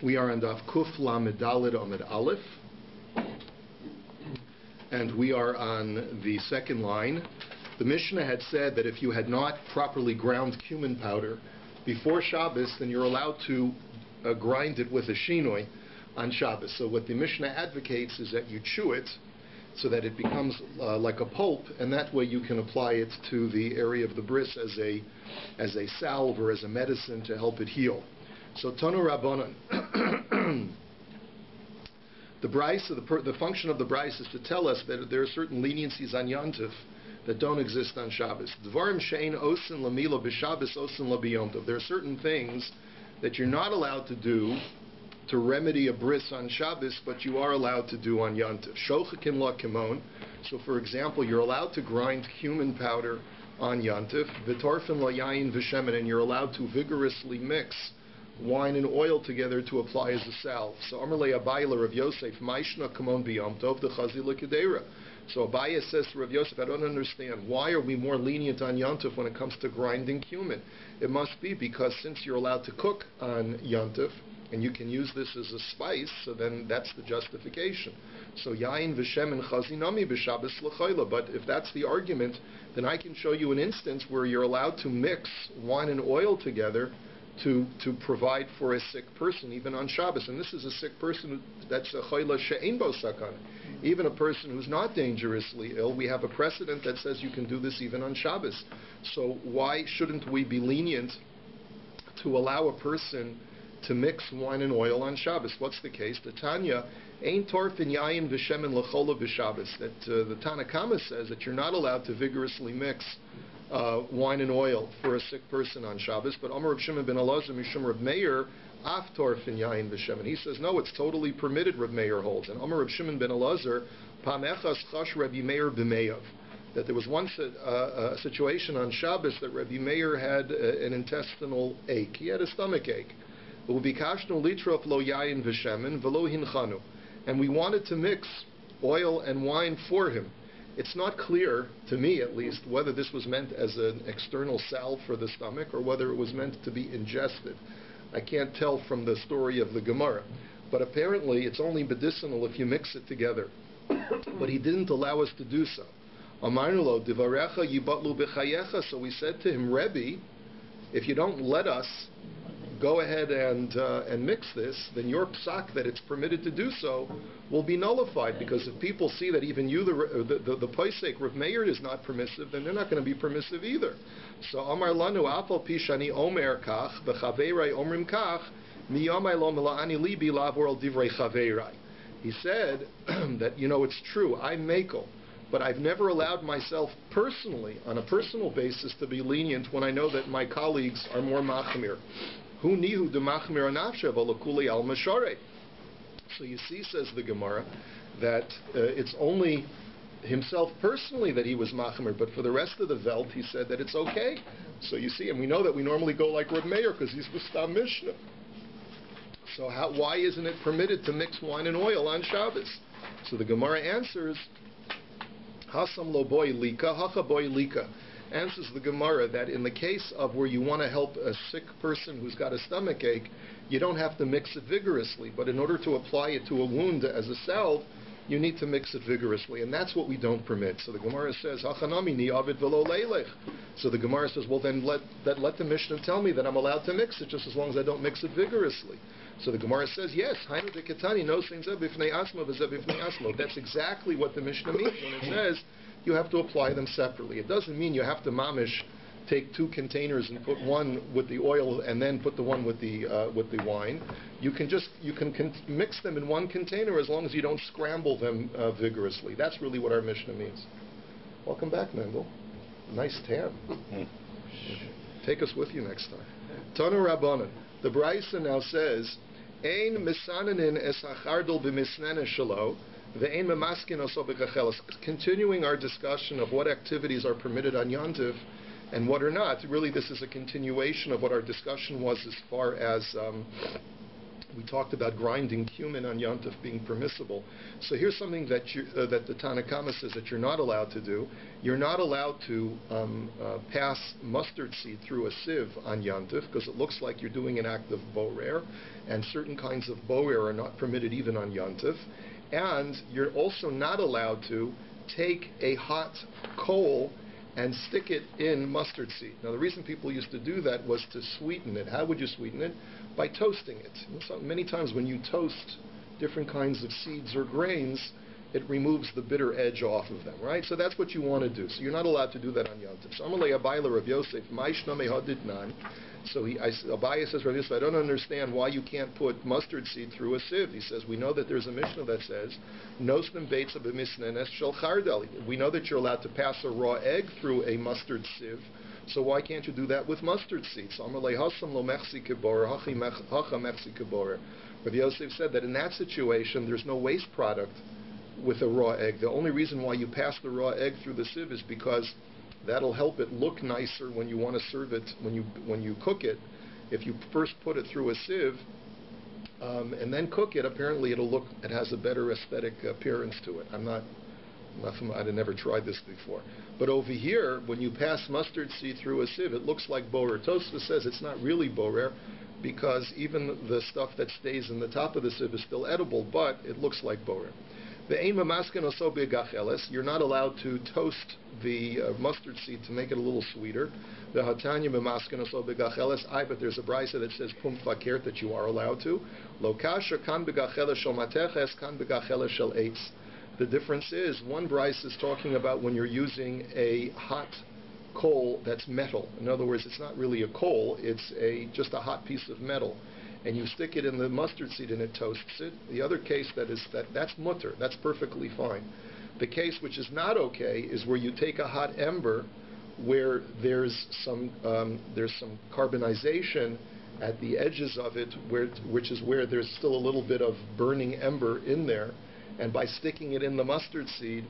We are on DAF Kuf Lamed Daled Amid Aleph, and we are on the second line. The Mishnah had said that if you had not properly ground cumin powder before Shabbos, then you're allowed to grind it with a shinoi on Shabbos. So what the Mishnah advocates is that you chew it so that it becomes like a pulp, and that way you can apply it to the area of the bris as a salve or as a medicine to help it heal. So Tonu Rabbanan, the function of the Bryce is to tell us that there are certain leniencies on Yontif that don't exist on Shabbos. Dvarim shein osin lamilo b'Shabbos osin labiyontif. There are certain things that you're not allowed to do to remedy a bris on Shabbos, but you are allowed to do on Yontif. Shochakin la kimon. So, for example, you're allowed to grind cumin powder on Yontif. V'torfin la yayin v'shemen, and you're allowed to vigorously mix wine and oil together to apply as a salve. So Amrle Abayla of Yoseph, Maishna Kamon Biyom Tov the Chazila Kedera. So Abaya says to Rav Yosef, I don't understand. Why are we more lenient on Yontif when it comes to grinding cumin? It must be because since you're allowed to cook on Yontif, and you can use this as a spice, so then that's the justification. So Yain V'Shem and Chazinami B'Shabbos L'Chayla. But if that's the argument, then I can show you an instance where you're allowed to mix wine and oil together to provide for a sick person, even on Shabbos. And this is a sick person that's a chayla she'ein bo sakan. Even a person who's not dangerously ill, we have a precedent that says you can do this even on Shabbos. So why shouldn't we be lenient to allow a person to mix wine and oil on Shabbos? What's the case? The Tanya, ein torfin yayin v'shemen l'chola b'Shabbos. That the Tanakama says that you're not allowed to vigorously mix wine and oil for a sick person on Shabbos, but Amar Reb Shimon ben Elazar Mishum Reb Meir af torfin yayin v'shemen. He says no, it's totally permitted. Reb Meir holds, and Amar Reb Shimon ben Elazar pamechas chash Rabbi Meir b'meyav. That there was once a situation on Shabbos that Rabbi Meir had an intestinal ache. He had a stomach ache. And we wanted to mix oil and wine for him. It's not clear, to me at least, whether this was meant as an external salve for the stomach or whether it was meant to be ingested. I can't tell from the story of the Gemara. But apparently it's only medicinal if you mix it together. But he didn't allow us to do so. So we said to him, Rebbe, if you don't let us go ahead and mix this, then your psak that it's permitted to do so will be nullified, because if people see that even you, the Paisek, Rav Meir, is not permissive, then they're not going to be permissive either. So Amar Lanu Afal Pishani Omer Kach V'Chaveirai Omrim Kach Miyamai Lo Mila'ani Libi Lavor Al Divrei Chaveirai. He said that, it's true, I'm Mekel, but I've never allowed myself personally, on a personal basis, to be lenient when I know that my colleagues are more machmir. So you see, says the Gemara, that it's only himself personally that he was machmir, but for the rest of the Welt, he said that it's okay. So you see, and we know that we normally go like Reb Meir because he's the Stam Mishnah. So why isn't it permitted to mix wine and oil on Shabbos? So the Gemara answers, Hasam lo boy lika, hacha boy lika. Answers the Gemara that in the case of where you want to help a sick person who's got a stomach ache, you don't have to mix it vigorously, but in order to apply it to a wound as a salve, you need to mix it vigorously, and that's what we don't permit. So the Gemara says, Hachanami ni avid velo leilech. So the Gemara says, well then let the Mishnah tell me that I'm allowed to mix it just as long as I don't mix it vigorously. So the Gemara says, yes, Hainu de Ketani no sins bifnei asmo v'zeh asmo. That's exactly what the Mishnah means when it says you have to apply them separately. It doesn't mean you have to mamish take two containers and put one with the oil and then put the one with the wine. You can mix them in one container as long as you don't scramble them vigorously. That's really what our Mishnah means. Welcome back, Mendel. Nice tan. Take us with you next time. Tanu Rabbanan. The Brisa now says, Ein misananin es hachardol b'misnene shalo. Continuing our discussion of what activities are permitted on Yontif and what are not. Really, this is a continuation of what our discussion was as far as We talked about grinding cumin on Yontif being permissible. So here's something that that the Tanakama says that you're not allowed to do. You're not allowed to pass mustard seed through a sieve on Yontif because it looks like you're doing an act of borer, and certain kinds of borer are not permitted even on Yontif. And you're also not allowed to take a hot coal and stick it in mustard seed. Now, the reason people used to do that was to sweeten it. How would you sweeten it? By toasting it. So many times when you toast different kinds of seeds or grains, it removes the bitter edge off of them, right? So that's what you want to do. So you're not allowed to do that on Yom Tov. So Amalei Abayla of Yoseph, Maishna Mehadidnan. So Abaye says, Rabbi Yosef, I don't understand why you can't put mustard seed through a sieve. He says, we know that there's a Mishnah that says, Nosnim Beitza b'misnenes shel chardal. We know that you're allowed to pass a raw egg through a mustard sieve. So why can't you do that with mustard seed? So Amalei Hasam lo mechsi kibor, hacha mechsi kibor. Rabbi Yosef said that in that situation, there's no waste product with a raw egg. The only reason why you pass the raw egg through the sieve is because that'll help it look nicer when you want to serve it, when you cook it. If you first put it through a sieve and then cook it, apparently it has a better aesthetic appearance to it. I'd never tried this before. But over here, when you pass mustard seed through a sieve, it looks like borer. Tosfos says it's not really borer because even the stuff that stays in the top of the sieve is still edible, but it looks like borer. You're not allowed to toast the mustard seed to make it a little sweeter. But there's a brisa that says pum fakir that you are allowed to. The difference is one brisa is talking about when you're using a hot coal that's metal. In other words, it's not really a coal; it's just a hot piece of metal. And you stick it in the mustard seed and it toasts it. The other case that's mutter, that's perfectly fine. The case which is not okay is where you take a hot ember where there's some carbonization at the edges of it, which is where there's still a little bit of burning ember in there, and by sticking it in the mustard seed,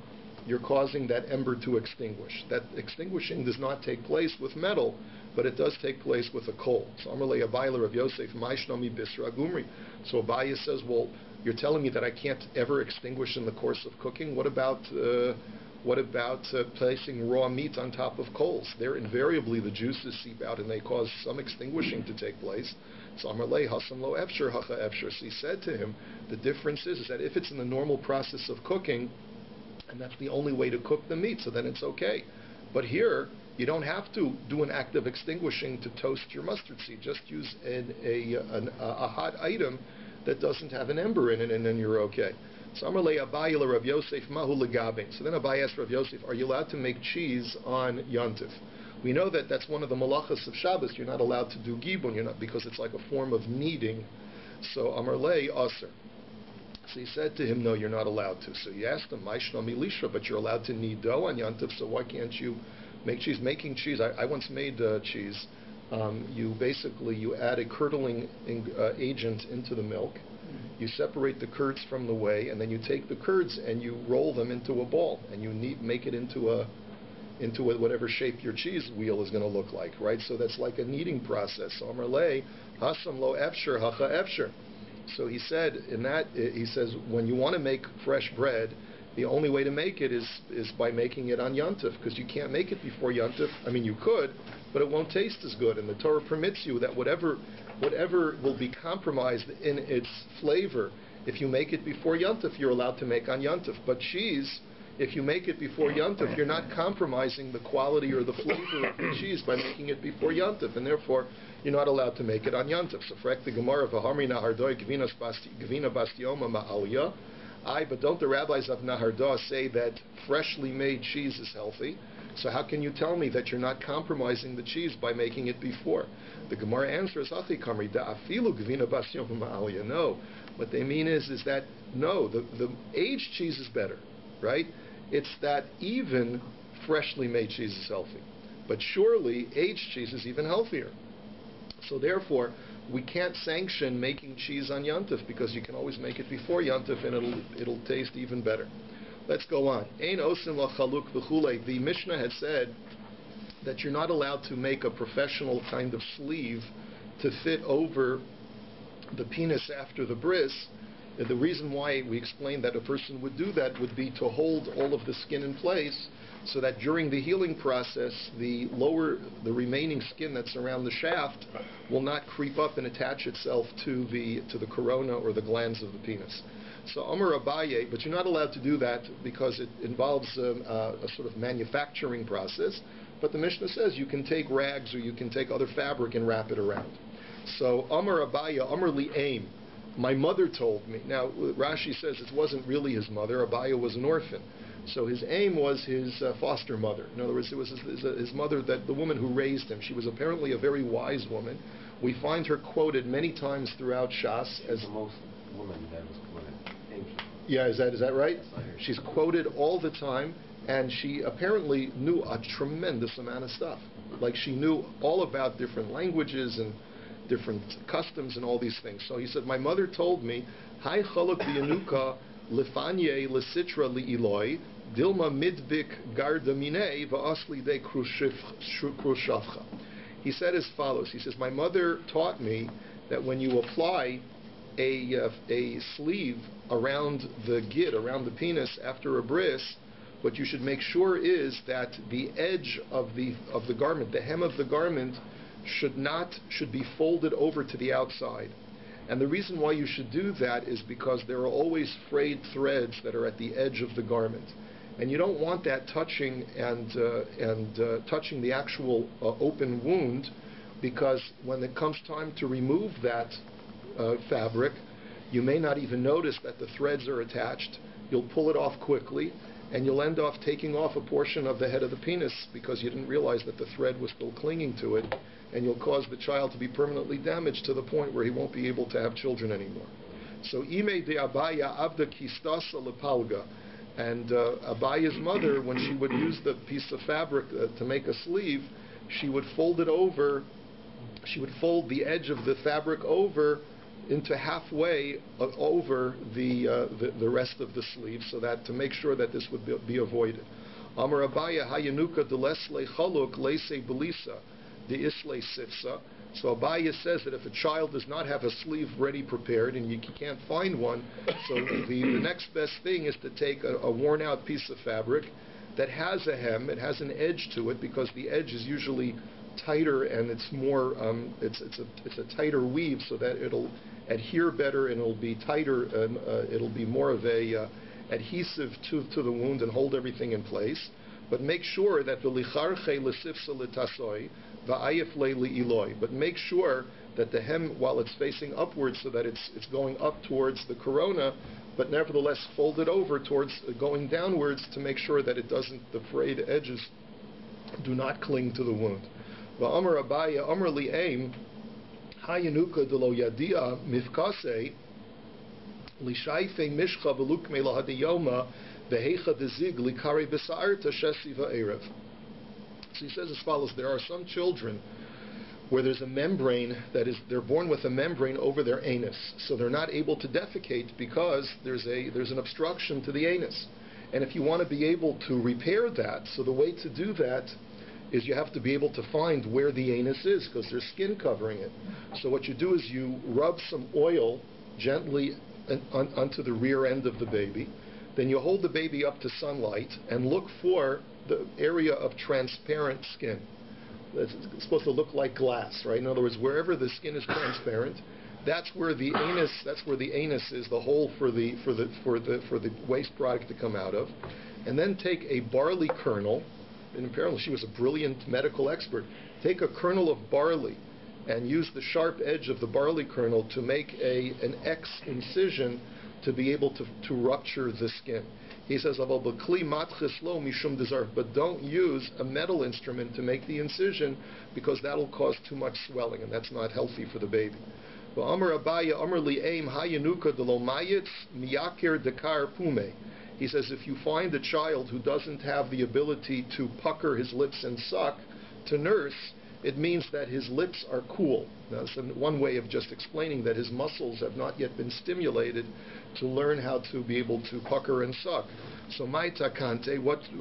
you're causing that ember to extinguish. That extinguishing does not take place with metal, but it does take place with a coal. So Amalei Abayla of Yosef, Maishnomi Bisra Gumri. So Abaye says, well, you're telling me that I can't ever extinguish in the course of cooking? What about placing raw meat on top of coals? There invariably the juices seep out and they cause some extinguishing to take place. So Amalei Hasan Lo Efsher Hacha Efsher. So he said to him, the difference is that if it's in the normal process of cooking, and that's the only way to cook the meat, so then it's okay. But here, you don't have to do an act of extinguishing to toast your mustard seed. Just use a hot item that doesn't have an ember in it, and then you're okay. So Amalei Abaye Rav Yosef Mahu Legabe. So then Abaye asked Rav Yosef, are you allowed to make cheese on Yontif? We know that that's one of the malachas of Shabbos. You're not allowed to do gibon, because it's like a form of kneading. So Amalei Aser. So he said to him, no, you're not allowed to. So he asked him, Maishna Milisha, but you're allowed to knead dough on Yontif, so why can't you make cheese? Making cheese, I once made cheese. You add a curdling agent into the milk. You separate the curds from the whey, and then you take the curds and you roll them into a ball, and you make it into whatever shape your cheese wheel is going to look like, right? So that's like a kneading process. So Amarlei, Hasam lo efsher, hacha efsher. So he said, he says, when you want to make fresh bread, the only way to make it is by making it on Yontif, because you can't make it before Yontif. I mean, you could, but it won't taste as good. And the Torah permits you that whatever will be compromised in its flavor, if you make it before Yontif, you're allowed to make on Yontif. But cheese, if you make it before Yontif, you're not compromising the quality or the flavor of the cheese by making it before Yontif, and therefore you're not allowed to make it on Yontif. So for the Gemara, v'hamri nahardoi gvina bastioma ma'aliyah. But don't the rabbis of Nahardah say that freshly made cheese is healthy? So how can you tell me that you're not compromising the cheese by making it before? The Gemara answers, Achi kamri da'afilu gvina bastioma ma'aliyah. No, what they mean is that no, the aged cheese is better, right? It's that even freshly made cheese is healthy. But surely aged cheese is even healthier. So therefore, we can't sanction making cheese on Yontif because you can always make it before Yontif and it'll taste even better. Let's go on. Ein osin lachaluk v'chulei. The Mishnah had said that you're not allowed to make a professional kind of sleeve to fit over the penis after the bris, the reason why we explained that a person would do that would be to hold all of the skin in place so that during the healing process, the remaining skin that's around the shaft will not creep up and attach itself to the corona or the glands of the penis. So Amar Abaye, but you're not allowed to do that because it involves a sort of manufacturing process. But the Mishnah says you can take rags or you can take other fabric and wrap it around. So Amar Abaye, Amar Li Aim, my mother told me. Now Rashi says it wasn't really his mother. Abaye was an orphan. So his aim was his foster mother. In other words, it was his mother, that the woman who raised him. She was apparently a very wise woman. We find her quoted many times throughout Shas as the most woman that was quoted. Yeah, is that right? She's quoted all the time, and she apparently knew a tremendous amount of stuff. Like she knew all about different languages and different customs and all these things. So he said, my mother told me, Hai chaluk biyanuka lefanye lesitra li'iloi dilma midbik gardamine va'asli de krushavcha. He said as follows. He says, my mother taught me that when you apply a sleeve around the gid, around the penis after a bris, what you should make sure is that the edge of the garment, the hem of the garment, should be folded over to the outside. And the reason why you should do that is because there are always frayed threads that are at the edge of the garment, and you don't want that touching touching the actual open wound, because when it comes time to remove that fabric, you may not even notice that the threads are attached. You'll pull it off quickly, and you'll end off taking off a portion of the head of the penis because you didn't realize that the thread was still clinging to it, and you'll cause the child to be permanently damaged to the point where he won't be able to have children anymore. So Ime de Abaya Abda Kistasa Lepalga, and Abaya's mother, when she would use the piece of fabric to make a sleeve, she would fold it over. She would fold the edge of the fabric over into halfway over the rest of the sleeve, so that to make sure that this would be avoided. Amar Abaya Hayanuka de Lesle Chaluk Lese Belisa de Isle Sifsa. So Abaya says that if a child does not have a sleeve ready prepared and you can't find one, so the next best thing is to take a worn out piece of fabric that has a hem, it has an edge to it, because the edge is usually tighter and it's more it's a tighter weave, so that it'll adhere better and it'll be tighter and it'll be more of a adhesive to the wound and hold everything in place. But make sure that the licharche lesifsa letasoi va'ayif le'iloi. But make sure that the hem, while it's facing upwards, so that it's going up towards the corona, but nevertheless fold it over towards going downwards to make sure that it doesn't, the frayed edges do not cling to the wound. Va'amar Abaya Amar li'aim hayanuka de lo yadia mifkase lishaife mishcha velukme lahadiyoma. So he says as follows: there are some children where there's a membrane they're born with a membrane over their anus, so they're not able to defecate because there's an obstruction to the anus. And if you want to be able to repair that, so the way to do that is you have to be able to find where the anus is, because there's skin covering it. So what you do is you rub some oil gently onto the rear end of the baby. Then you hold the baby up to sunlight and look for the area of transparent skin. It's supposed to look like glass, right? In other words, wherever the skin is transparent, that's where the anus. That's where the anus is, the hole for the waste product to come out of. And then take a barley kernel, and apparently she was a brilliant medical expert. Take a kernel of barley and use the sharp edge of the barley kernel to make an X incision to be able to rupture the skin. He says, but don't use a metal instrument to make the incision, because that'll cause too much swelling, and that's not healthy for the baby. He says, if you find a child who doesn't have the ability to pucker his lips and suck to nurse, it means that his lips are cool. That's one way of just explaining that his muscles have not yet been stimulated to learn how to be able to pucker and suck. So my takante,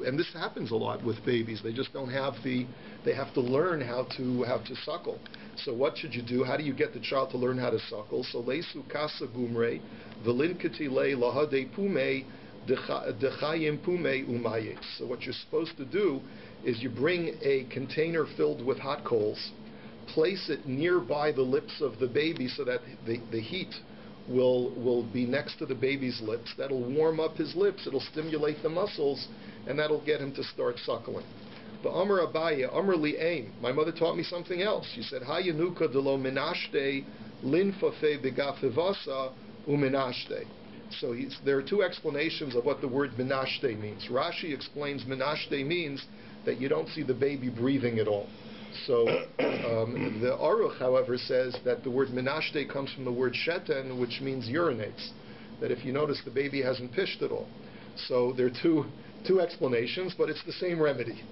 and this happens a lot with babies. They just don't have they have to learn how to suckle. So what should you do? How do you get the child to learn how to suckle? So leisu kasa gumre, velinkati le lahade pume, dechayim pume umayes. So what you're supposed to do is you bring a container filled with hot coals, place it nearby the lips of the baby so that the heat will be next to the baby's lips. That'll warm up his lips, it'll stimulate the muscles, and that'll get him to start suckling. The Amar Abaya, Amar Li Aim. My mother taught me something else. She said, Hayanuka de lo minashte linfafe begafivasa uminashte. So there are two explanations of what the word minashte means. Rashi explains minashte means that you don't see the baby breathing at all. So the Aruch, however, says that the word minashte comes from the word sheten, which means urinates. That if you notice, the baby hasn't pished at all. So there are two explanations, but it's the same remedy.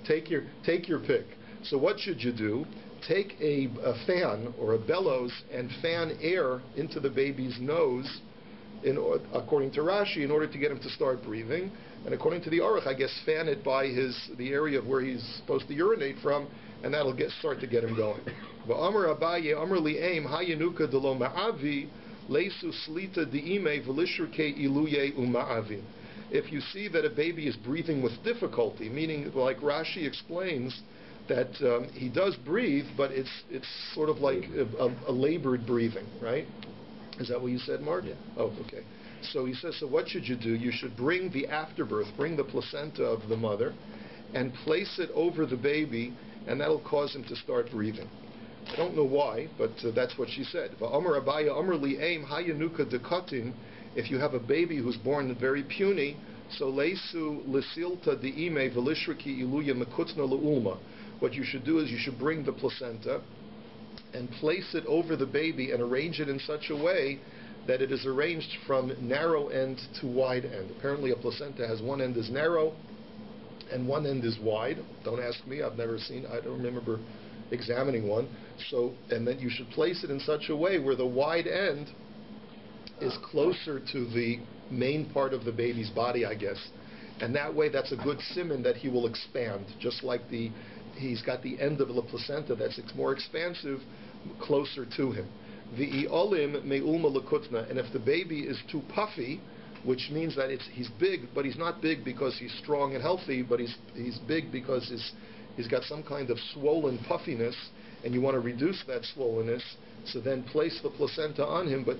Take your pick. So what should you do? Take a fan or a bellows and fan air into the baby's nose, according to Rashi, in order to get him to start breathing. And according to the Aruch, I guess fan it by the area of where he's supposed to urinate from, and that'll start to get him going. V'amar Abaye, Amar Li Aim, Hayanuka de lo ma'avi, leisu slita di'ime v'lishurke iluye uma'avi. If you see that a baby is breathing with difficulty, meaning like Rashi explains, that he does breathe, but it's sort of like a labored breathing, right? Is that what you said, Mark? Yeah. Oh, okay. So he says, so what should you do? You should bring the afterbirth, bring the placenta of the mother, and place it over the baby, and that'll cause him to start breathing. I don't know why, but that's what she said. V'amar Abaya Amar Li Aim Hayanuka dekatin. If you have a baby who's born very puny, so leisu lesilta diime v'lishriki iluya mekutna leulma. What you should do is you should bring the placenta and place it over the baby and arrange it in such a way that it is arranged from narrow end to wide end. Apparently a placenta has one end is narrow and one end is wide. Don't ask me, I've never seen, I don't remember examining one. So, and then you should place it in such a way where the wide end is closer to the main part of the baby's body, I guess. And that way that's a good siman that he will expand, just like he's got the end of the placenta that's more expansive closer to him. V'iolim me'ulma lekutna, and if the baby is too puffy, which means that he's big, but he's not big because he's strong and healthy, but he's big because he's got some kind of swollen puffiness, and you want to reduce that swollenness, so then place the placenta on him, but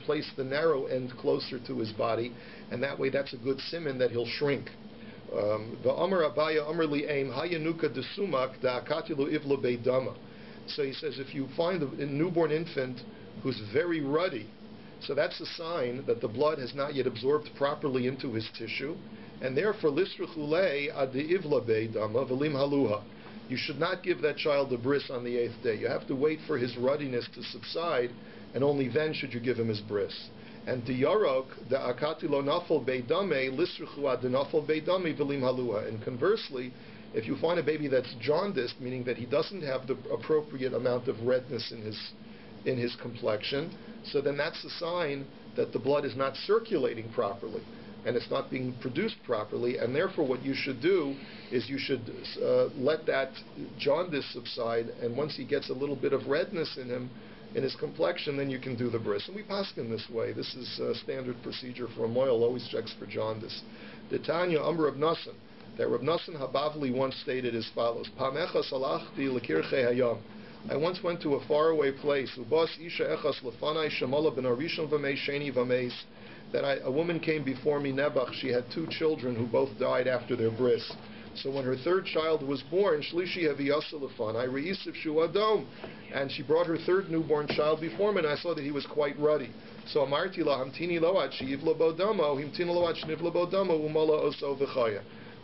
place the narrow end closer to his body, and that way that's a good siman that he'll shrink. The Amar Abaya Amar Li Aim Hayanuka de Sumak da Akatilu Ivla Beidama. So he says if you find a newborn infant who's very ruddy, so that's a sign that the blood has not yet absorbed properly into his tissue, and therefore Lisrachulei Adi Ivla Beidama Velim Haluha. You should not give that child a bris on the 8th day. You have to wait for his ruddiness to subside, and only then should you give him his bris. And the yarok, the akati lo nafal beidame, lisruchu ad nafal beidame v'lim halua. And conversely, if you find a baby that's jaundiced, meaning that he doesn't have the appropriate amount of redness in his complexion, so then that's a sign that the blood is not circulating properly, and it's not being produced properly, and therefore what you should do is you should let that jaundice subside, and once he gets a little bit of redness in his complexion, then you can do the bris. And we paskin this way. This is standard procedure for a moil, always checks for jaundice. The Tanya Amr Rab Nassan, that Rab Nassan Habavli once stated as follows, Pamecha salachti lekirche hayam. I once went to a faraway place, Ubas isha echas lefanai shemala ben arishon v'mei sheni v'meis, that a woman came before me, Nebuch. She had 2 children who both died after their bris. So when her 3rd child was born, Shlishi Haviyasa Lefanai Re'isiv Shu Adom, and she brought her 3rd newborn child before me, and I saw that he was quite ruddy. So Amarti La Hamtini Loat Shiyivla Bodamo, Himtina Loat Shnivla Bodamo, Umala Oso V'chaya.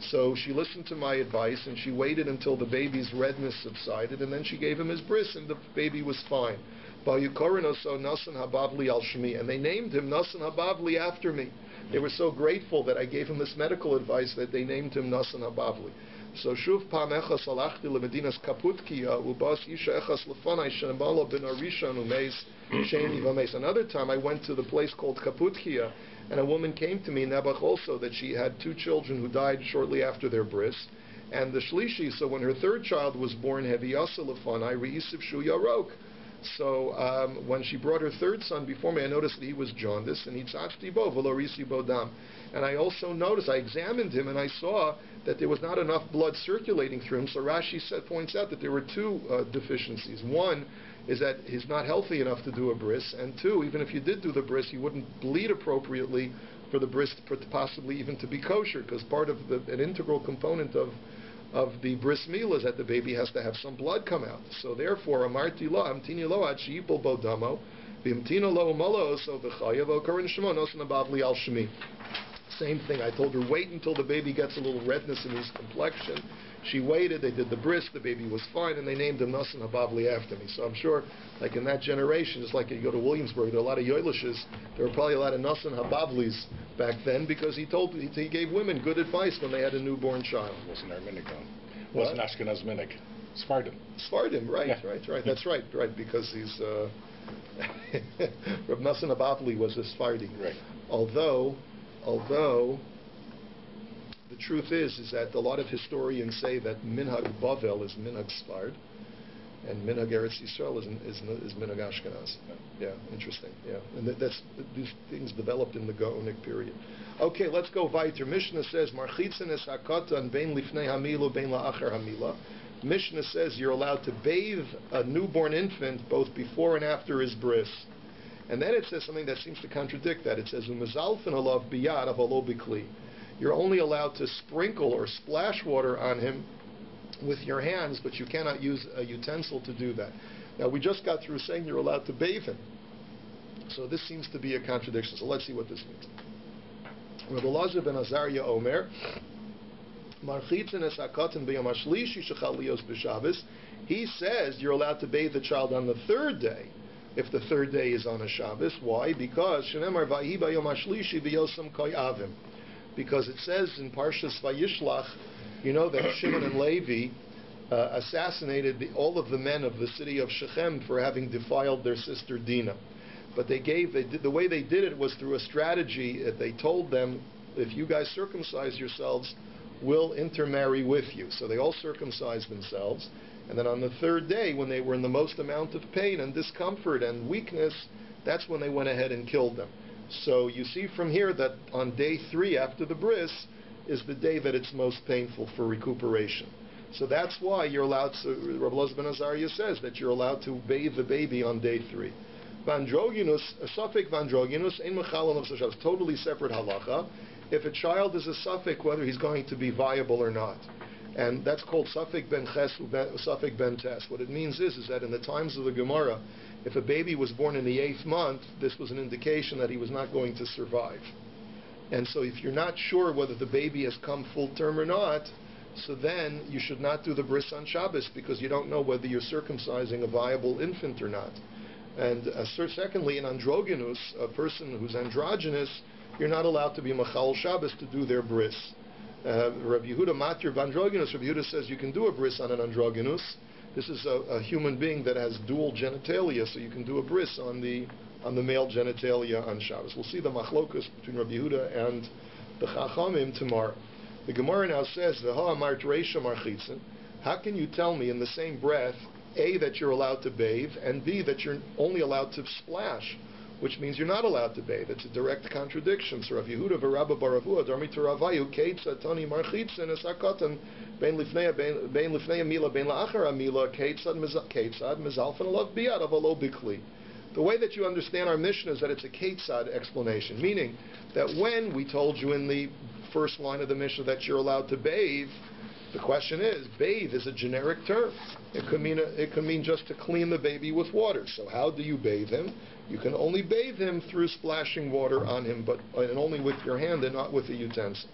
So she listened to my advice, and she waited until the baby's redness subsided, and then she gave him his bris, and the baby was fine. And they named him Nassan Habavli after me. They were so grateful that I gave him this medical advice that they named him Nassan Habavli. So shuv pam echas alachti lemedinas kaputkia ubas isha echas lefanai shenamalo ben arishan umeis sheni vameis. Another time I went to the place called Kaputkia, and a woman came to me in Nebuch also that she had 2 children who died shortly after their bris. And the Shlishi, so when her 3rd child was born, Heviyasa lefanai reisiv shu yarok. So when she brought her 3rd son before me, I noticed that he was jaundiced, and he tzachti bo v'lo bodam. And I also noticed, I examined him, and I saw that there was not enough blood circulating through him. So Rashi points out that there were 2 deficiencies. One is that he's not healthy enough to do a bris, and 2, even if you did do the bris, he wouldn't bleed appropriately for the bris possibly even to be kosher, because part of an integral component of the bris milah is that the baby has to have some blood come out. So therefore, amarti lo amtini lo ad sheipol bo damo v'imtino lo malo so v'chayav okarin shemon osan abavli al shemi. Same thing. I told her, wait until the baby gets a little redness in his complexion. She waited. They did the bris. The baby was fine, and they named him Nasan Habavli after me. So I'm sure, like in that generation, just like you go to Williamsburg, there are a lot of Yoilishes. There were probably a lot of Nasan Habavlis back then, because he gave women good advice when they had a newborn child. It wasn't Arminic, though. It wasn't Ashkenaz Minik. Sfardim. Sfardim, right, yeah. right. That's right, because he's Reb Nasan Habavli was a Sfardi. Right. Although the truth is that a lot of historians say that Minhag Bavel is Minhag Sfard, and Minhag Eretz Yisrael is Minhag Ashkenaz. Yeah, interesting. Yeah, and these things developed in the Gaonic period. Okay, let's go weiter. Mishnah says, Marchitzen es hakatan bein lifnei hamilu bein la'achar hamila. Mishnah says you're allowed to bathe a newborn infant both before and after his bris. And then it says something that seems to contradict that. It says, Umazalfin alav biyad avalo bikli. You're only allowed to sprinkle or splash water on him with your hands, but you cannot use a utensil to do that. Now, we just got through saying you're allowed to bathe him. So this seems to be a contradiction. So let's see what this means. Rabbi Elazar ben Azariah Omer, Marchitzen es hakatan b'yom hashlishi shechal lios b'Shabbos. He says you're allowed to bathe the child on the 3rd day, if the 3rd day is on a Shabbos. Why? Because Shenemar Vahi Bayom Hashlishi V'Yosam Koyavim. Because it says in Parshas Vayishlach, you know that Shimon and Levi assassinated all of the men of the city of Shechem for having defiled their sister Dinah. But the way they did it was through a strategy. They told them, if you guys circumcise yourselves, we'll intermarry with you. So they all circumcised themselves. And then on the 3rd day, when they were in the most amount of pain and discomfort and weakness, that's when they went ahead and killed them. So you see from here that on day 3 after the bris is the day that it's most painful for recuperation. So that's why you're allowed to, Rabbi Elazar ben Azariah says that you're allowed to bathe the baby on day 3. Vandroginus, a suffix vandroginus, ein mechalon of Shabbos, totally separate halacha. If a child is a suffix, whether he's going to be viable or not. And that's called Safek ben Ches, Safek ben Tes. What it means is that in the times of the Gemara, if a baby was born in the 8th month, this was an indication that he was not going to survive. And so if you're not sure whether the baby has come full term or not, so then you should not do the bris on Shabbos, because you don't know whether you're circumcising a viable infant or not. And secondly, in androgynous, a person who's androgynous, you're not allowed to be Machal Shabbos to do their bris. Rabbi Yehuda Matir Vandroginus, Rabbi Yehuda says you can do a bris on an androgynous. This is a human being that has dual genitalia, so you can do a bris on the male genitalia on Shabbos. We'll see the machlokus between Rabbi Yehuda and the Chachamim tomorrow. The Gemara now says, V'ha amart reisha marchitzen. How can you tell me in the same breath, A, that you're allowed to bathe, and B, that you're only allowed to splash? Which means you're not allowed to bathe. It's a direct contradiction. So Rav Yehuda v'Rabba baravua darmi teravayu keitza tani marchitzen esakatan bein lifnei mila bein la'achar mila keitzad mizalfan alav biyad avalo bikli. The way that you understand our mission is that it's a keitzad explanation, meaning that when we told you in the first line of the Mishnah that you're allowed to bathe, the question is, bathe is a generic term. It could mean just to clean the baby with water. So how do you bathe him? You can only bathe him through splashing water on him, and only with your hand and not with a utensil.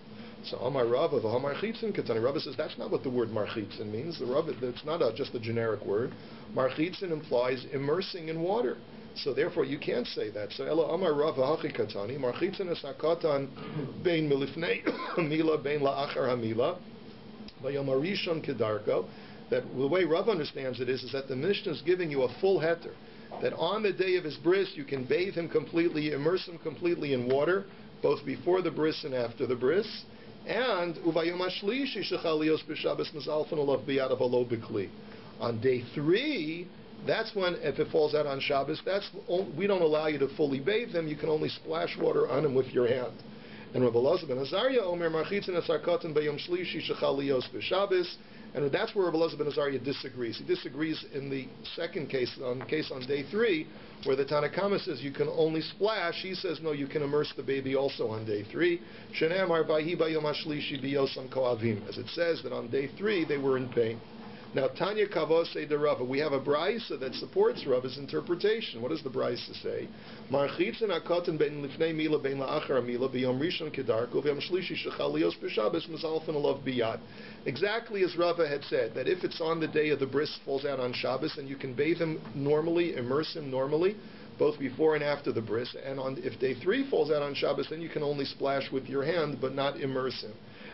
So Amar Rava, v'hamar chitzin katani. Rava says that's not what the word marchitzin means. It's not just a generic word. Marchitzin implies immersing in water. So therefore you can't say that. So Ela Amar Rava hachi katani. Marchitzin es hakatan bein milifnei hamila bein la'achar hamila. Vayom Arishon Kedarko, that the way Rav understands it is that the Mishnah is giving you a full heter, that on the day of his bris you can bathe him completely, immerse him completely in water, both before the bris and after the bris. And Uvayom Ashlishi Shechalios B'Shabbos Mizalfen Olav Biyad Avalo B'Kli. On day 3, that's when, if it falls out on Shabbos, we don't allow you to fully bathe him. You can only splash water on him with your hand. And Rabbi Elazar ben Azariah Omer Marchitzin Esarkotin Bayom Shlishi Shechalios B'Shabbos. And that's where Rabbi Elazar ben Azariah disagrees. He disagrees in the second case on day 3, where the Tanakama says you can only splash. He says, no, you can immerse the baby also on day 3. Shenemar Vayhi Bayom Ashlishi Biyosam Koavim. As it says that on day 3 they were in pain. Now, Tanya Kavose de Rava, we have a brisa that supports Rava's interpretation. What does the brisa say? Marchitzin akotin ben lifnei mila ben la'achar mila b'yom rishon kedarko v'yom shlishi shechalios b'shabbos mizalfen alav biyad. Exactly as Rava had said, that if it's on the day of the bris, falls out on Shabbos, and you can bathe him normally, immerse him normally, both before and after the bris. And if day 3 falls out on Shabbos, then you can only splash with your hand, but not immerse him.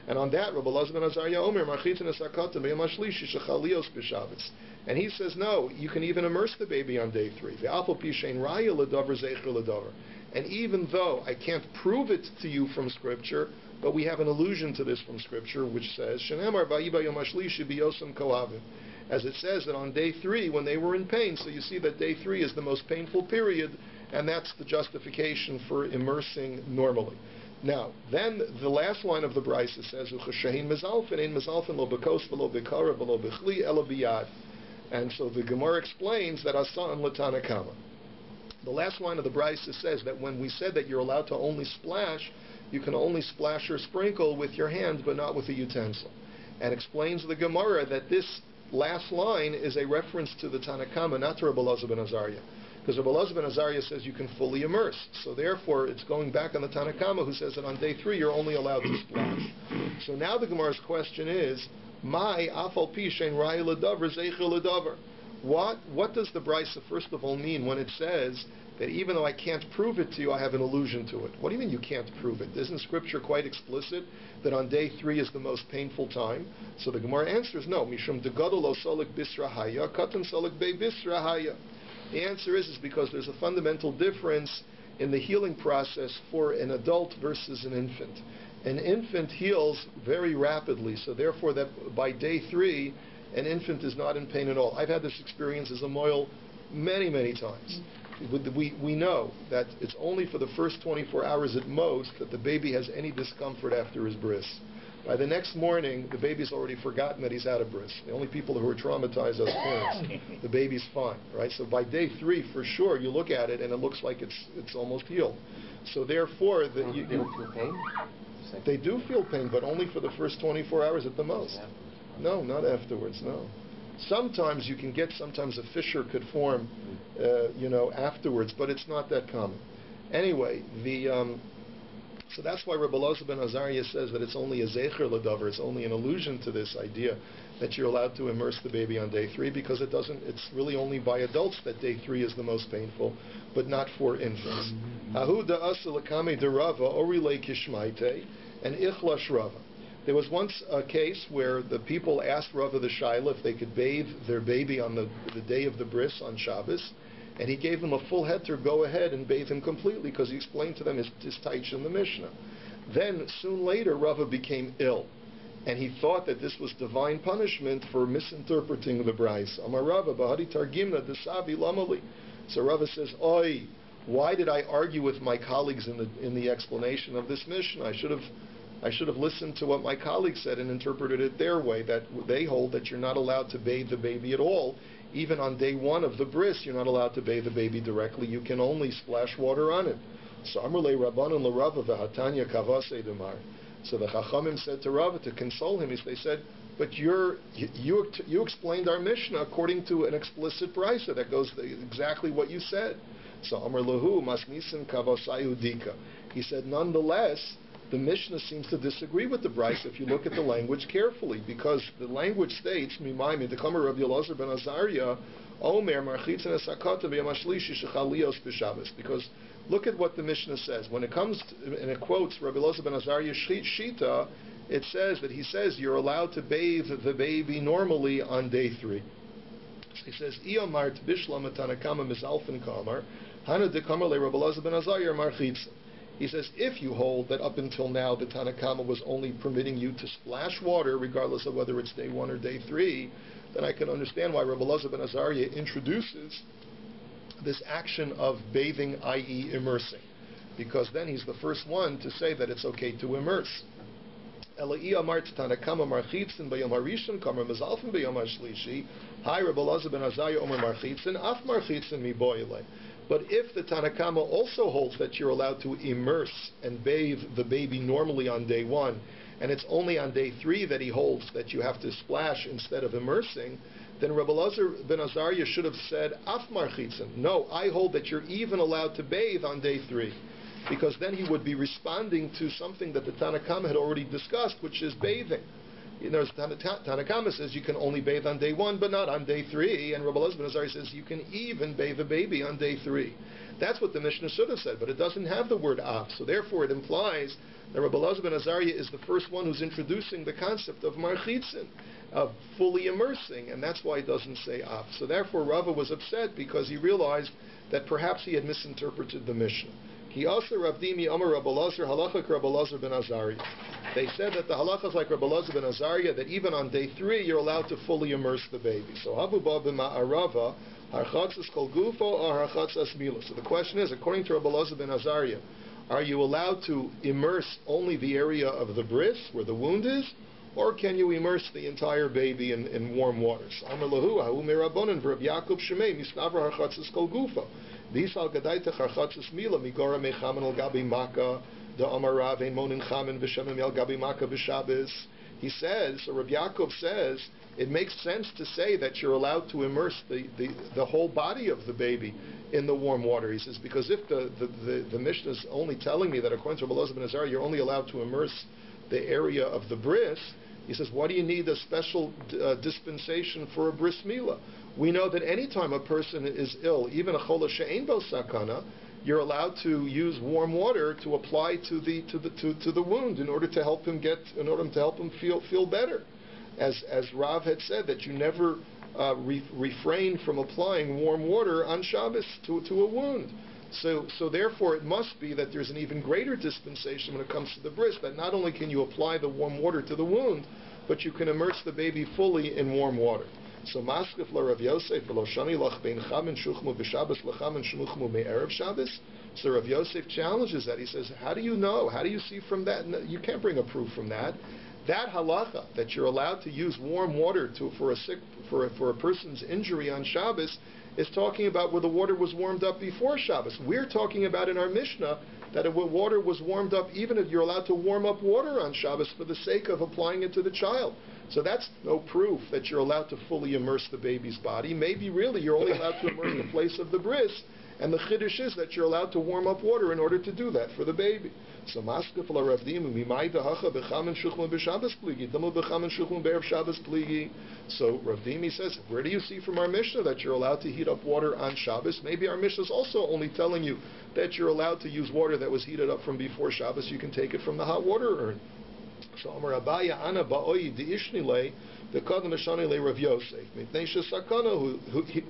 And on that, Rabbi Elazar ben Azariah Omer, Marchitzin esakatim b'yom hashlishi shechalios b'shabbos. And he says, no, you can even immerse the baby on day 3. Ve'afal pi shein raya l'davar zecher l'davar. And even though I can't prove it to you from Scripture, but we have an allusion to this from Scripture, which says, Shenemar vayi b'yom hashlishi b'yosam kohavim. As it says that on day 3, when they were in pain, so you see that day 3 is the most painful period, and that's the justification for immersing normally. Now, then the last line of the brisa says, "Uchashein mezalfen, ein mezalfen lo bekos v'lo bekara v'lo bechli elo biyad." And so the Gemara explains that asan l'tanakama. The last line of the brisa says that when we said that you're allowed to only splash, you can only splash or sprinkle with your hand, but not with a utensil. And explains the Gemara that this last line is a reference to the Tanakama, not to Rabbi Elazar ben Azariah. Because Rabbi Elazar ben Azariah says you can fully immerse. So therefore, it's going back on the Tanakama, who says that on day 3 you're only allowed to splash. So now the Gemara's question is, "My afal pi shein raya l'davar zeicher l'davar." What does the brisa first of all mean when it says that even though I can't prove it to you, I have an allusion to it? What do you mean you can't prove it? Isn't Scripture quite explicit that on day 3 is the most painful time? So the Gemara answers no. Mishum degadol lo solik bisra haya, katan solik be bisra haya. The answer is because there's a fundamental difference in the healing process for an adult versus an infant. An infant heals very rapidly, so therefore that by day 3, an infant is not in pain at all. I've had this experience as a moil many, many times. We know that it's only for the first 24 hours at most that the baby has any discomfort after his bris. By the next morning, the baby's already forgotten that he's had a bris. The only people who are traumatized are parents. The baby's fine, right? So by day 3, for sure, you look at it and it looks like it's almost healed. So therefore, They don't feel pain? they do feel pain, but only for the first 24 hours at the most. No, not afterwards, no. Sometimes you can get, sometimes a fissure could form, afterwards, but it's not that common. Anyway, so that's why Rabbi Elazar ben Azariah says that it's only a zecher l'davar, it's only an allusion to this idea that you're allowed to immerse the baby on day 3, because it's really only by adults that day 3 is the most painful, but not for infants. Ahu da'asa l'kamei de Rava, orile kishmaite, and ichlash Rava. There was once a case where the people asked Rava the Shaila if they could bathe their baby on the day of the bris on Shabbos, and he gave them a full heter, go ahead and bathe him completely, because he explained to them his taich in the Mishnah. Then, soon later, Rava became ill, and he thought that this was divine punishment for misinterpreting the brayso. Amar Rava, Bahadi Targimna Desavi Lamali. So Rava says, Oi, why did I argue with my colleagues in the explanation of this Mishnah? I should have listened to what my colleagues said and interpreted it their way, that they hold that you're not allowed to bathe the baby at all. Even on day 1 of the bris, you're not allowed to bathe the baby directly. You can only splash water on it. So Amrle Rabbanan l'Rava v'hatanya kavase demar. So the Chachamim said to Rava to console him. They said, but you explained our Mishnah according to an explicit brisa that goes exactly what you said. So Amr Lahu Masnisin Kavasayu Dika. He said, nonetheless, the Mishnah seems to disagree with the brisa if you look at the language carefully, because the language states, Mimaimi, the Kamer Rabbi Elazar ben Azariah, Omer Marchitzin Esakata B'Yamashlishi Shechalios B'Shabbos. Because look at what the Mishnah says. When it comes to, and it quotes Rabbi Elazar ben Azariah's Shita, it says that he says you're allowed to bathe the baby normally on day 3. So he says, Iyamart bishlam tanakama mizalfin kamar, hana de kamar le Rabbi Elazar ben Azariah marchitza. He says, if you hold that up until now the Tanakama was only permitting you to splash water, regardless of whether it's day 1 or day 3, then I can understand why Rabbi Elazar ben Azariah introduces this action of bathing, i.e. immersing. Because then he's the first one to say that it's okay to immerse. Elai amart Tanakama marchitzin bayom harishon kamar mezalfin bayom hashlishi. Hi, Rabbi Elazar ben Azariah omer marchitzin af marchitzin mi boile. But if the Tanakama also holds that you're allowed to immerse and bathe the baby normally on day 1, and it's only on day 3 that he holds that you have to splash instead of immersing, then Rabbi Elazar ben Azariah should have said, Af marchitzin. No, I hold that you're even allowed to bathe on day 3. Because then he would be responding to something that the Tanakama had already discussed, which is bathing. You know, Tanakama says you can only bathe on day 1, but not on day 3, and Rabbi Elazar ben Azariah says you can even bathe a baby on day 3. That's what the Mishnah should have said, but it doesn't have the word af, so therefore it implies that Rabbi Elazar ben Azariah is the first one who's introducing the concept of marchitzin, of fully immersing, and that's why it doesn't say af. So therefore Rava was upset because he realized that perhaps he had misinterpreted the Mishnah. He also Ravdimi Amar Rabbi Elazar halachak Rabbi Elazar ben Azariah. They said that the halacha is like Rabbi Elazar ben Azariah, that even on day 3 you're allowed to fully immerse the baby. So Habu ba b'ma'arava harchatzas kol gufo or harchatzas mila. So the question is, according to Rabbi Elazar ben Azariah, are you allowed to immerse only the area of the bris where the wound is, or can you immerse the entire baby in warm waters? Amar lahu hahu merabonin v'Rab Yaakov shemei misnavra harchatzas kol gufo. Disal gadaita harchatzas mila migora mechaman al gabi maka. The Amarav ein monin chamin v'shemim el gabi maka v'shabes. He says, or Rabbi Yaakov says, it makes sense to say that you're allowed to immerse the whole body of the baby in the warm water. He says, because if the Mishnah is only telling me that according to Rabbi Elazar ben Azariah you're only allowed to immerse the area of the bris, he says, why do you need a special dispensation for a bris milah? We know that any time a person is ill, even a chola she'ein bo sakana, you're allowed to use warm water to apply to the wound in order to help him feel better. As Rav had said, that you never refrain from applying warm water on Shabbos to a wound. So therefore it must be that there's an even greater dispensation when it comes to the bris, that not only can you apply the warm water to the wound, but you can immerse the baby fully in warm water. So Maskef la Rav Yosef v'lo shani lach bein chamin shuchmu b'Shabbos lechamin shmuchmu me'erev Shabbos. So Rav Yosef challenges that. He says, how do you know? How do you see from that? No, you can't bring a proof from that. That halacha that you're allowed to use warm water for a person's injury on Shabbos is talking about where the water was warmed up before Shabbos. We're talking about in our Mishnah that where water was warmed up, even if you're allowed to warm up water on Shabbos for the sake of applying it to the child. So that's no proof that you're allowed to fully immerse the baby's body. Maybe really you're only allowed to immerse the place of the bris, and the chiddush is that you're allowed to warm up water in order to do that for the baby. So maskef la ravdim mimai dahacha bechamen shuchmu b'Shabbos pligi damu bechamen shuchmu be'erev Shabbos pligi. So Rav Dimi says, where do you see from our Mishnah that you're allowed to heat up water on Shabbos? Maybe our Mishnah is also only telling you that you're allowed to use water that was heated up from before Shabbos. You can take it from the hot water urn. So Amar Abaya Ana Ba'oi Di'ishnile the Kadam Eshanile Rav Yosef Mipnei Shesakana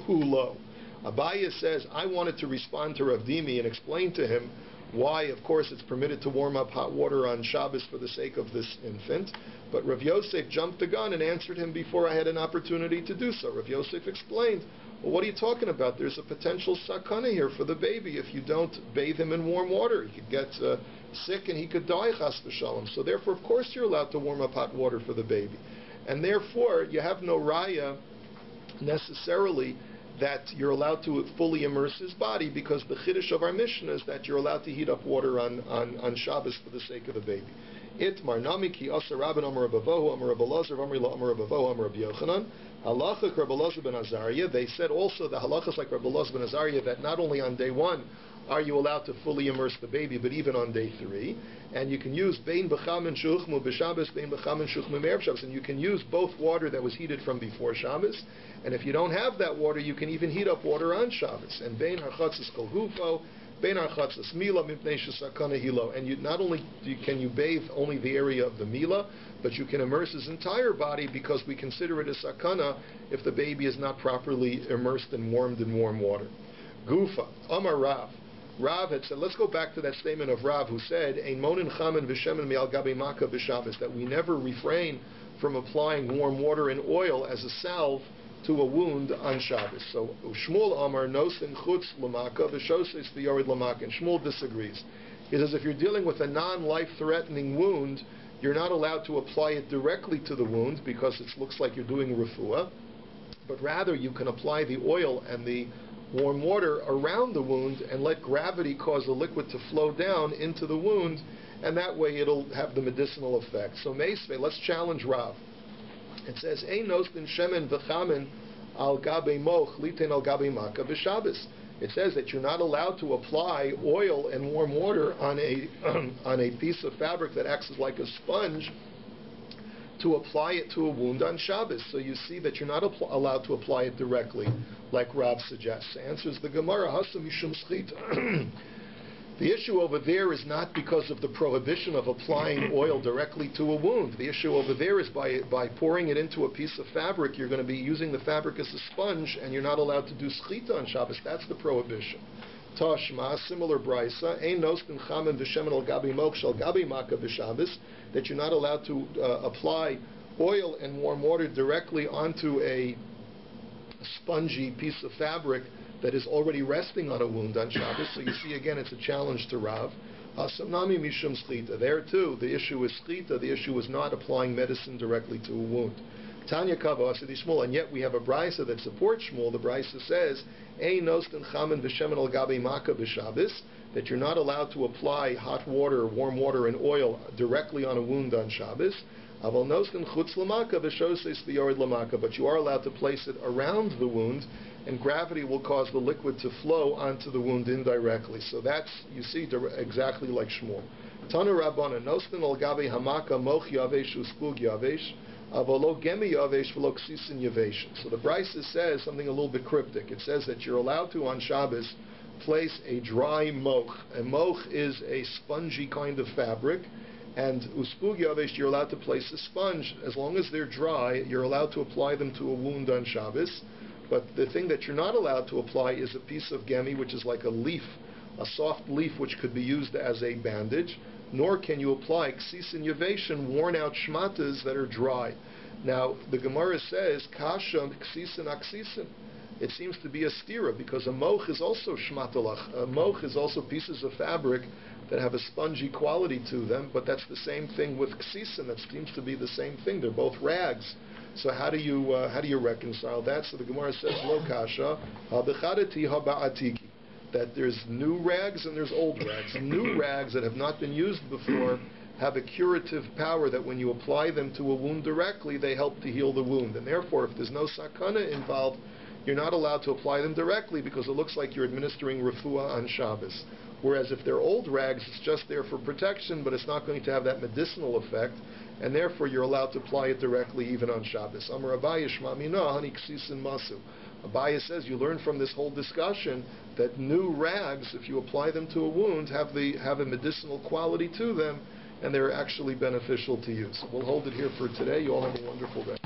Hu Lo. Abaya says, I wanted to respond to Rav Dimi and explain to him why, of course, it's permitted to warm up hot water on Shabbos for the sake of this infant. But Rav Yosef jumped the gun and answered him before I had an opportunity to do so. Rav Yosef explained, well, what are you talking about? There's a potential sakana here for the baby if you don't bathe him in warm water. He could get sick and he could die, chas v'shalom. So therefore, of course, you're allowed to warm up hot water for the baby. And therefore, you have no raya necessarily that you're allowed to fully immerse his body, because the chiddush of our Mishnah is that you're allowed to heat up water on Shabbos for the sake of the baby. Itmar nami ki asa rabban amar rabavohu amar rabbalazar amar la amar rabavohu amar rabbi Yochanan halachak Rabbi Elazar ben Azariah. They said also the halachas like Rabbi Elazar ben Azariah that not only on day 1 are you allowed to fully immerse the baby, but even on day 3, and you can use bein b'chamin shuchmu b'Shabbos bein b'chamin shuchmu me'erev Shabbos, and you can use both water that was heated from before Shabbos, and if you don't have that water, you can even heat up water on Shabbos. And bein harchatzas kol hufo, And you not only can you bathe only the area of the mila, but you can immerse his entire body because we consider it a sakana if the baby is not properly immersed and warmed in warm water. Gufa, Amar Rav. Rav had said, let's go back to that statement of Rav who said, Ein monin chamen v'shemen mi'al gabi maka b'Shabbos, that we never refrain from applying warm water and oil as a salve to a wound on Shabbos. So Shmuel Amar nosin chutz lamaka v'shoses v'yorid lamaka, and Shmuel disagrees. He says if you're dealing with a non-life-threatening wound, you're not allowed to apply it directly to the wound because it looks like you're doing refuah, but rather you can apply the oil and the warm water around the wound and let gravity cause the liquid to flow down into the wound, and that way it'll have the medicinal effect. So Meisvei, let's challenge Rav. It says, Ein nostin shemen v'chamen al gabe moch liten al gabe maka b'Shabbos. It says that you're not allowed to apply oil and warm water on a on a piece of fabric that acts as like a sponge to apply it to a wound on Shabbos. So you see that you're not allowed to apply it directly, like Rav suggests. Answers the Gemara, Hasa mishum schita. The issue over there is not because of the prohibition of applying oil directly to a wound. The issue over there is by pouring it into a piece of fabric, you're going to be using the fabric as a sponge, and you're not allowed to do schita on Shabbos. That's the prohibition. Tashma, similar brisa, ein nostin chamen v'shemen al gabi moch shel gabi maka b'Shabbos, that you're not allowed to apply oil and warm water directly onto a spongy piece of fabric that is already resting on a wound on Shabbos. So you see, again, it's a challenge to Rav. Samnami mishum schita. There too, the issue is schita. The issue is not applying medicine directly to a wound. Tanya Kava Asadi Shmuel, and yet we have a brisa that supports Shmuel. The brisa says, Ein nostin chamen v'shemen al gabi maka b'Shabbos, that you're not allowed to apply hot water, warm water, and oil directly on a wound on Shabbos. Aval nostin chutz lamaka v'shoses v'yorid lamaka, but you are allowed to place it around the wound, and gravity will cause the liquid to flow onto the wound indirectly. So that's, you see, exactly like Shmuel. Tana Rabbana, nostin al gabi hamaka moch yavesh uspug yavesh, avalo gemi yavesh v'lo ksisin yavesh. So the brisa says something a little bit cryptic. It says that you're allowed to, on Shabbos, place a dry moch. A moch is a spongy kind of fabric, and uspug yavesh, you're allowed to place a sponge. As long as they're dry, you're allowed to apply them to a wound on Shabbos. But the thing that you're not allowed to apply is a piece of gemi, which is like a leaf, a soft leaf which could be used as a bandage, nor can you apply ksisin yaveshin, worn out shmatas that are dry. Now, the Gemara says, kasha ksisin aksisin. It seems to be a stira, because a moch is also shmatalach. A moch is also pieces of fabric that have a spongy quality to them, but that's the same thing with ksisin. That seems to be the same thing. They're both rags. So how do you reconcile that? So the Gemara says, lo kasha, ha-bechadati ha-ba'atiki, that there's new rags and there's old rags. New rags that have not been used before have a curative power that when you apply them to a wound directly, they help to heal the wound. And therefore, if there's no sakana involved, you're not allowed to apply them directly because it looks like you're administering refuah on Shabbos. Whereas if they're old rags, it's just there for protection, but it's not going to have that medicinal effect, and therefore you're allowed to apply it directly even on Shabbos. Amar Abaye Shma Mina Hani Ksisin Masu. Abaye says you learn from this whole discussion that new rags, if you apply them to a wound, have a medicinal quality to them, and they're actually beneficial to use. We'll hold it here for today. You all have a wonderful day.